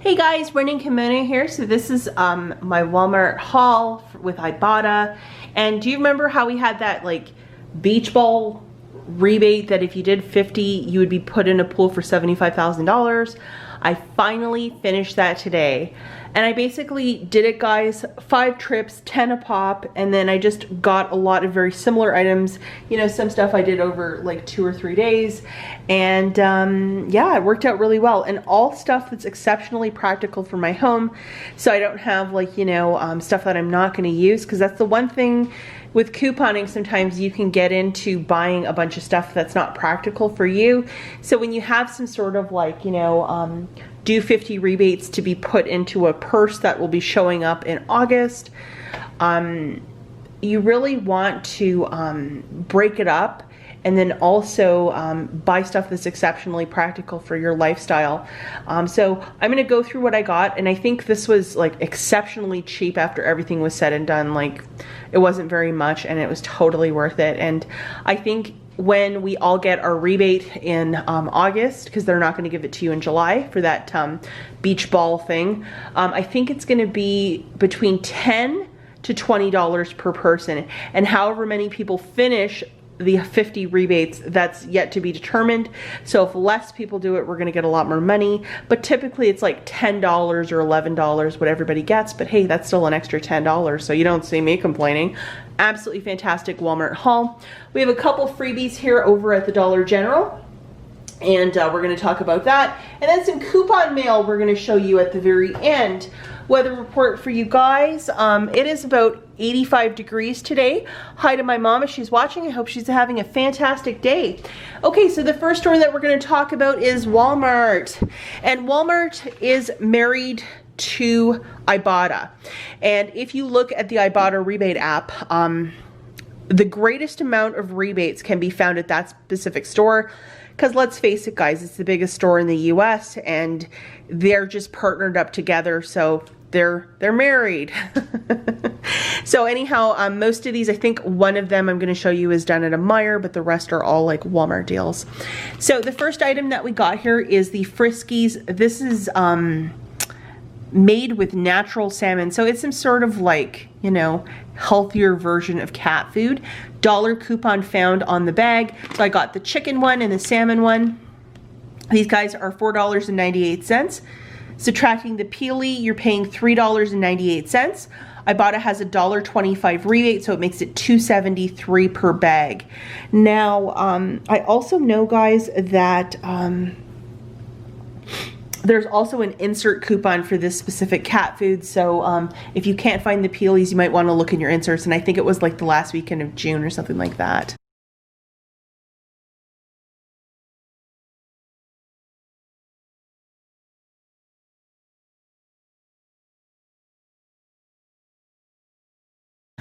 Hey guys, Renee Kimono here. So this is my Walmart haul with IBOTTA. And do you remember how we had that like beach ball rebate that if you did 50, you would be put in a pool for $75,000? I finally finished that today. And I basically did it, guys, 5 trips, 10 a pop, and then I just got a lot of very similar items. You know, some stuff I did over like 2 or 3 days. And yeah, it worked out really well. And all stuff that's exceptionally practical for my home. So I don't have like, you know, stuff that I'm not gonna use, because that's the one thing with couponing, sometimes you can get into buying a bunch of stuff that's not practical for you. So when you have some sort of like, you know, do 50 rebates to be put into a purse that will be showing up in August, you really want to break it up and then also buy stuff that's exceptionally practical for your lifestyle. So I'm gonna go through what I got, and I think this was like exceptionally cheap after everything was said and done. Like, it wasn't very much and it was totally worth it. And I think when we all get our rebate in August, because they're not gonna give it to you in July for that beach ball thing, I think it's gonna be between $10 to $20 per person. And however many people finish the 50 rebates, that's yet to be determined. So if less people do it, we're gonna get a lot more money. But typically it's like $10 or $11 what everybody gets, but hey, that's still an extra $10, so you don't see me complaining. Absolutely fantastic Walmart haul. We have a couple freebies here over at the Dollar General, and we're gonna talk about that. And then some coupon mail we're gonna show you at the very end. Weather report for you guys. It is about 85 degrees today. Hi to my mom if she's watching. I hope she's having a fantastic day. Okay, so the first store that we're going to talk about is Walmart. And Walmart is married to IBOTTA. And if you look at the IBOTTA rebate app, the greatest amount of rebates can be found at that specific store. Because let's face it, guys, it's the biggest store in the US and they're just partnered up together, so they're married. So anyhow, most of these, I think one of them I'm going to show you is done at a Meijer, but the rest are all like Walmart deals. So the first item that we got here is the Friskies. This is made with natural salmon, so it's some sort of like, you know, healthier version of cat food. Dollar coupon found on the bag. So I got the chicken one and the salmon one. These guys are $4.98. Subtracting the peely, you're paying $3.98. IBOTTA has a $1.25 rebate, so it makes it $2.73 per bag. Now, I also know, guys, that there's also an insert coupon for this specific cat food, so if you can't find the peelies, you might want to look in your inserts, and I think it was like the last weekend of June or something like that.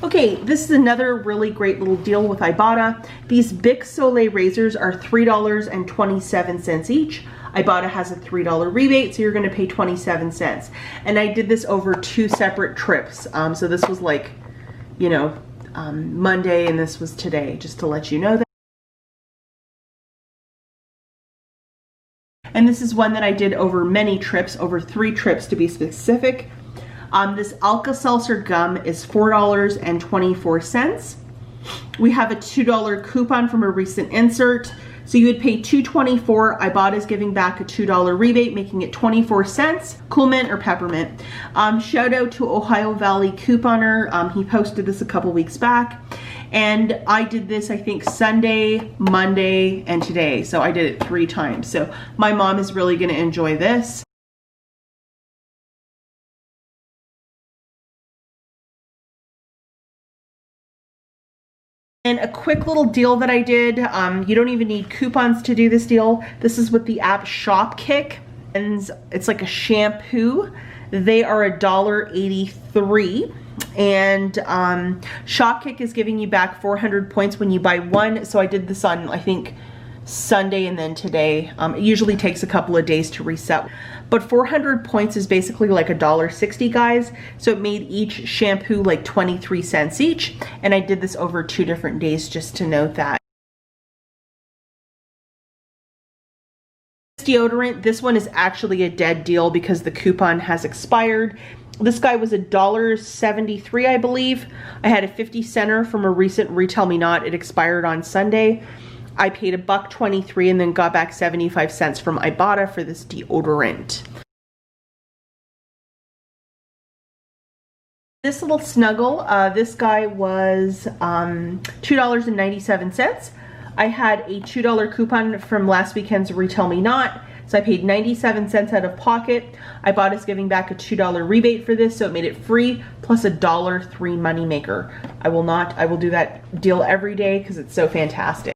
Okay, this is another really great little deal with IBOTTA. These Bic Soleil razors are $3.27 each. IBOTTA has a $3 rebate, so you're gonna pay 27 cents. And I did this over 2 separate trips. So this was like, you know, Monday, and this was today, just to let you know that. And this is one that I did over many trips, over 3 trips to be specific. This Alka-Seltzer gum is $4.24. We have a $2 coupon from a recent insert. So you would pay $2.24. IBOTTA is giving back a $2 rebate, making it 24 cents. Cool mint or peppermint. Shout out to Ohio Valley couponer. He posted this a couple weeks back. And I did this, I think, Sunday, Monday, and today. So I did it 3 times. So my mom is really gonna enjoy this. And a quick little deal that I did, you don't even need coupons to do this deal. This is with the app Shopkick, and it's like a shampoo. They are $1.83, and Shopkick is giving you back 400 points when you buy 1. So I did this on, I think, Sunday and then today. It usually takes a couple of days to reset. But 400 points is basically like $1.60, guys. So it made each shampoo like 23 cents each. And I did this over 2 different days, just to note that. deodorant, this one is actually a dead deal because the coupon has expired. This guy was $1.73, I believe. I had a 50 center from a recent Retail Me Not. It expired on Sunday. I paid $1.23 and then got back 75 cents from Ibotta for this deodorant. This little snuggle, this guy was $2.97. I had a $2 coupon from last weekend's Retail Me Not, so I paid 97 cents out of pocket. Ibotta's giving back a $2 rebate for this, so it made it free, plus a $1.03 moneymaker. I will do that deal every day because it's so fantastic.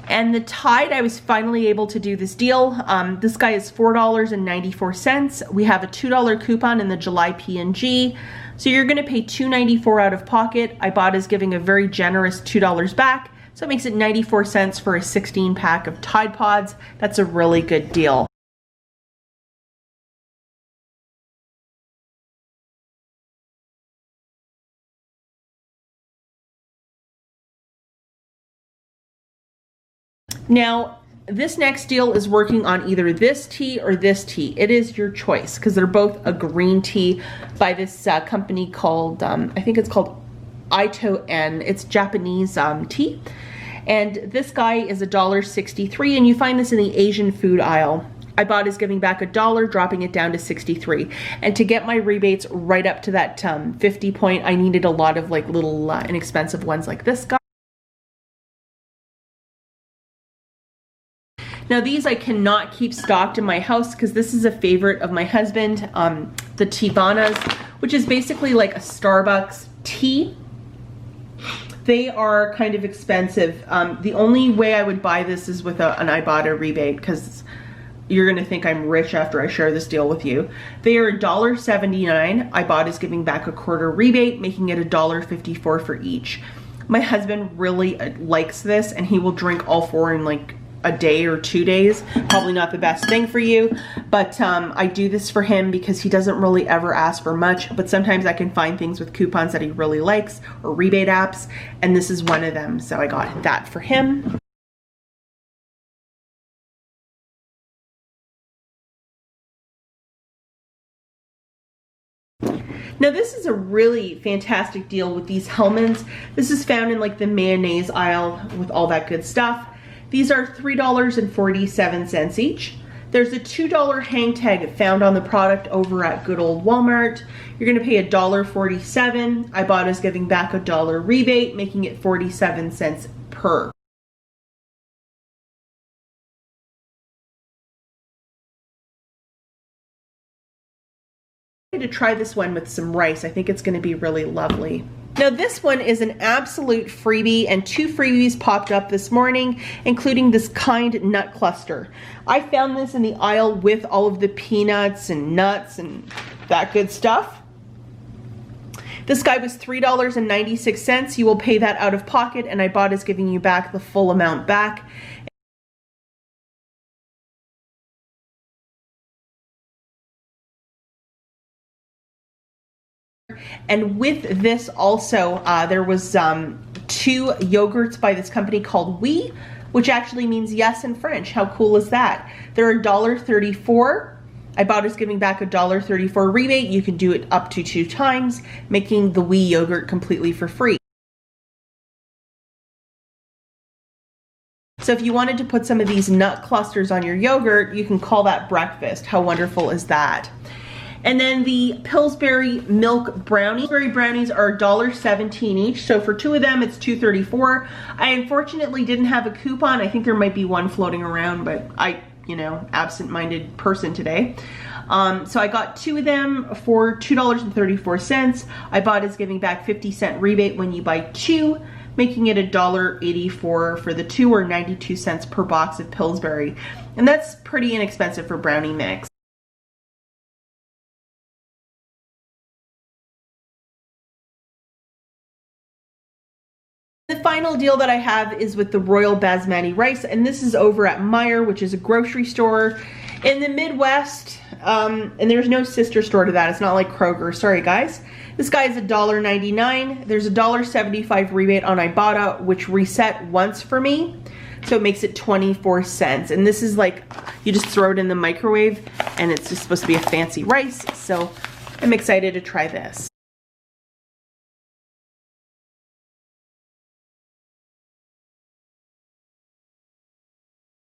And the Tide, I was finally able to do this deal. This guy is $4.94. We have a $2 coupon in the July P&G. So you're gonna pay $2.94 out of pocket. Ibotta is giving a very generous $2 back. So it makes it 94 cents for a 16 pack of Tide Pods. That's a really good deal. Now, this next deal is working on either this tea or this tea. It is your choice because they're both a green tea by this company called, I think it's called IBOTTA. It's Japanese tea. And this guy is $1.63, and you find this in the Asian food aisle. Ibotta is giving back $1, dropping it down to 63. And to get my rebates right up to that 50 point, I needed a lot of like little inexpensive ones like this guy. Now these I cannot keep stocked in my house because this is a favorite of my husband, the Teavanas, which is basically like a Starbucks tea. They are kind of expensive. The only way I would buy this is with an Ibotta rebate because you're gonna think I'm rich after I share this deal with you. They are $1.79. Ibotta is giving back a quarter rebate, making it $1.54 for each. My husband really likes this and he will drink all four in like a day or 2 days. Probably not the best thing for you, but I do this for him because he doesn't really ever ask for much, but sometimes I can find things with coupons that he really likes or rebate apps, and this is one of them, so I got that for him. Now this is a really fantastic deal with these Hellmann's. This is found in like the mayonnaise aisle with all that good stuff. These are $3.47 each. There's a $2 hang tag found on the product over at good old Walmart. You're gonna pay $1.47. Ibotta is giving back a $1 rebate, making it 47 cents per. To try this one with some rice. I think it's going to be really lovely. Now this one is an absolute freebie, and 2 freebies popped up this morning, including this Kind nut cluster. I found this in the aisle with all of the peanuts and nuts and that good stuff. This guy was $3.96. You will pay that out of pocket, and Ibotta is giving you back the full amount back. And with this also, there was 2 yogurts by this company called Oui, which actually means yes in French. How cool is that? They're $1.34. Ibotta is giving back a $1.34 rebate. You can do it up to 2 times, making the Oui yogurt completely for free. So if you wanted to put some of these nut clusters on your yogurt, you can call that breakfast. How wonderful is that? And then the Pillsbury milk brownies. Pillsbury brownies are $1.17 each. So for 2 of them, it's $2.34. I unfortunately didn't have a coupon. I think there might be one floating around, but absent-minded person today. So I got 2 of them for $2.34. Ibotta is giving back 50-cent rebate when you buy 2, making it $1.84 for the 2, or 92 cents per box of Pillsbury. And that's pretty inexpensive for brownie mix. The final deal that I have is with the Royal Basmati rice, and this is over at Meijer, which is a grocery store. In the Midwest, and there's no sister store to that. It's not like Kroger. Sorry, guys. This guy is $1.99. There's a $1.75 rebate on Ibotta, which reset once for me. So it makes it 24 cents. And this is like, you just throw it in the microwave and it's just supposed to be a fancy rice. So I'm excited to try this.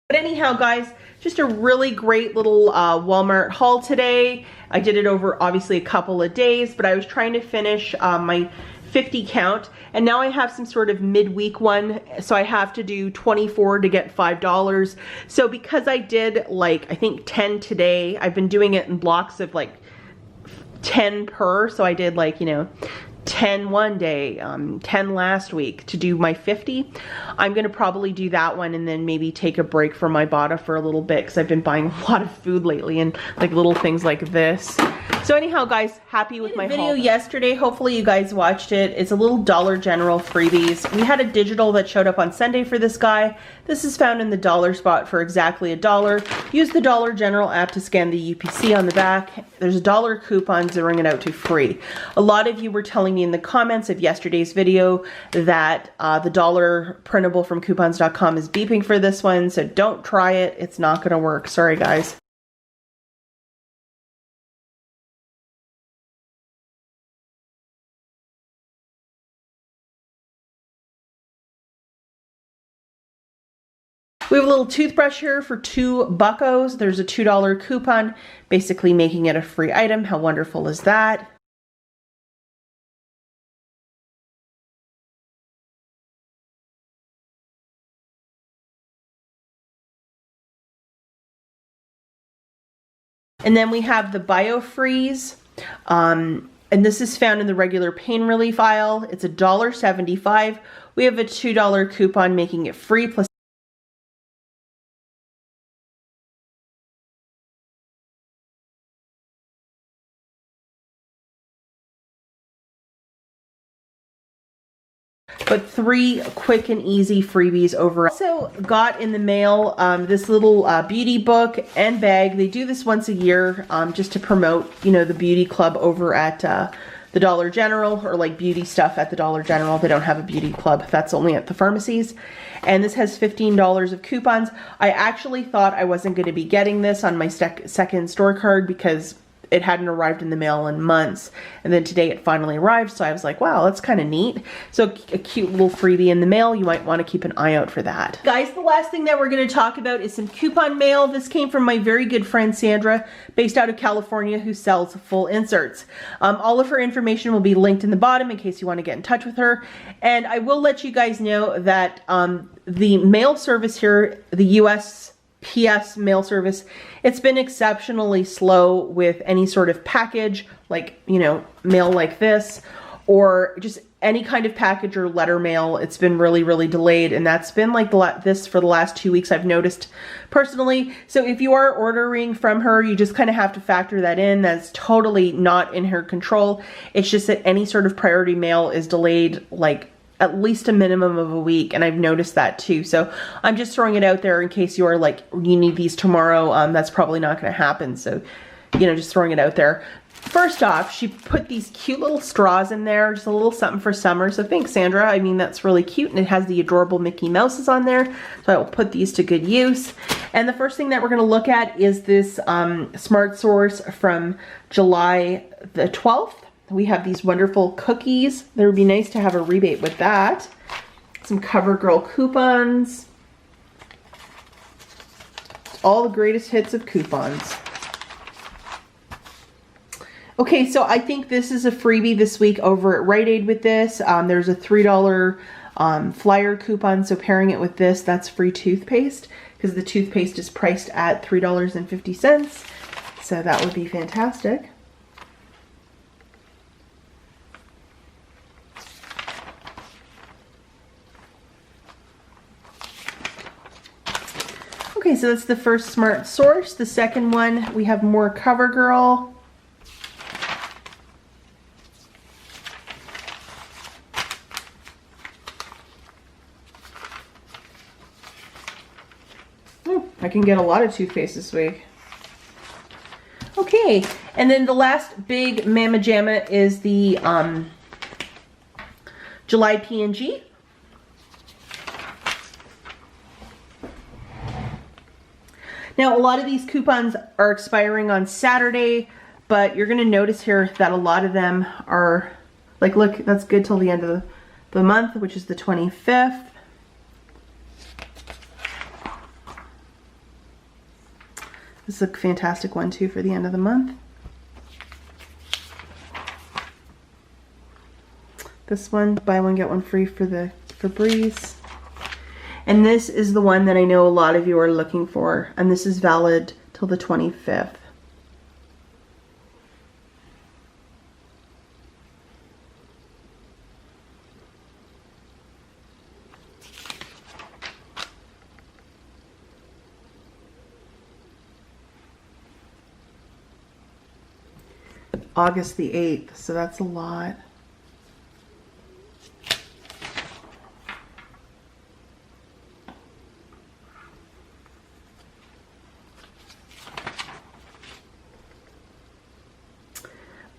But anyhow, guys, just a really great little Walmart haul today. I did it over obviously a couple of days, but I was trying to finish my 50 count, and now I have some sort of midweek one, so I have to do 24 to get $5. So because I did like, I think 10 today, I've been doing it in blocks of like 10 per, so I did like, you know, 10 one day, 10 last week to do my 50. I'm gonna probably do that one and then maybe take a break from Ibotta for a little bit because I've been buying a lot of food lately and like little things like this. So anyhow, guys, happy with my video yesterday. Hopefully you guys watched it. It's a little Dollar General freebies. We had a digital that showed up on Sunday for this guy. This is found in the dollar spot for exactly $1. Use the Dollar General app to scan the UPC on the back. There's a $1 coupon zeroing it out to free. A lot of you were telling me in the comments of yesterday's video that the dollar printable from coupons.com is beeping for this one, so don't try it. It's not gonna work. Sorry, guys. We have a little toothbrush here for $2. There's a $2 coupon, basically making it a free item. How wonderful is that? And then we have the BioFreeze, and this is found in the regular pain relief aisle. It's $1.75. We have a $2 coupon making it free, plus but 3 quick and easy freebies over. Also got in the mail this little beauty book and bag. They do this once a year just to promote, you know, the beauty club over at the Dollar General, or like beauty stuff at the Dollar General. They don't have a beauty club. That's only at the pharmacies. And this has $15 of coupons. I actually thought I wasn't going to be getting this on my second store card because it hadn't arrived in the mail in months, and then today it finally arrived, so I was like, wow, that's kind of neat. So a cute little freebie in the mail. You might want to keep an eye out for that. Guys, the last thing that we're going to talk about is some coupon mail. This came from my very good friend Sandra, based out of California, who sells full inserts. All of her information will be linked in the bottom in case you want to get in touch with her. And I will let you guys know that the mail service here, the USPS mail service, it's been exceptionally slow with any sort of package, like, you know, mail like this, or just any kind of package or letter mail. It's been really, really delayed, and that's been like this for the last 2 weeks, I've noticed personally. So if you are ordering from her, you just kind of have to factor that in. That's totally not in her control. It's just that any sort of priority mail is delayed like at least a minimum of a week, and I've noticed that too. So I'm just throwing it out there in case you are like, you need these tomorrow. That's probably not going to happen. So, you know, just throwing it out there. First off, she put these cute little straws in there, just a little something for summer. So thanks, Sandra. I mean, that's really cute, and it has the adorable Mickey Mouses on there. So I will put these to good use. And the first thing that we're going to look at is this Smart Source from July the 12th. We have these wonderful cookies. There would be nice to have a rebate with that. Some CoverGirl coupons. All the greatest hits of coupons. Okay, so I think this is a freebie this week over at Rite Aid with this. There's a $3 flyer coupon, so pairing it with this, that's free toothpaste, because the toothpaste is priced at $3.50. So that would be fantastic. Okay, so that's the first Smart Source. The second one, we have more CoverGirl. I can get a lot of toothpaste this week. Okay, and then the last big Mama Jamma is the July P&G. Now, a lot of these coupons are expiring on Saturday, but you're going to notice here that a lot of them are, like, look, that's good till the end of the month, which is the 25th. This is a fantastic one, too, for the end of the month. This one, buy one, get one free for Breeze. And this is the one that I know a lot of you are looking for, and this is valid till the 25th. August the 8th, so that's a lot.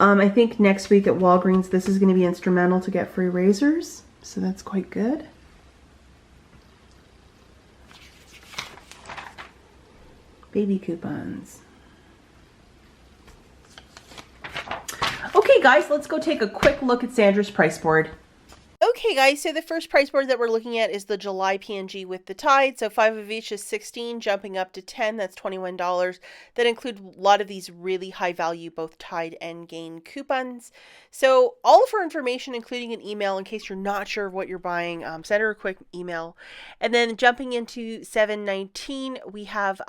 I think next week at Walgreens, this is going to be instrumental to get free razors, so that's quite good. Baby coupons. Okay, guys, let's go take a quick look at Sandra's price board. Okay, guys, so the first price board that we're looking at is the July P&G with the Tide. So 5 of each is $16, jumping up to $10. That's $21. That include a lot of these really high value, both Tide and Gain coupons. So all of her information, including an email, in case you're not sure of what you're buying, send her a quick email. And then jumping into 7/19, we have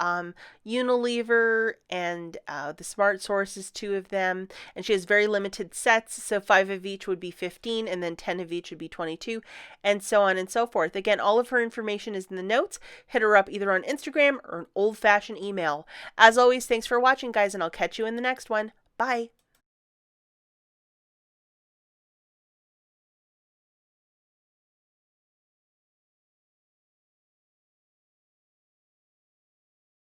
Unilever and the Smart Sources, 2 of them. And she has very limited sets. So 5 of each would be 15, and then 10 of each would be 22, and so on and so forth. Again, all of her information is in the notes. Hit her up either on Instagram or an old-fashioned email. As always, thanks for watching, guys, and I'll catch you in the next one. Bye.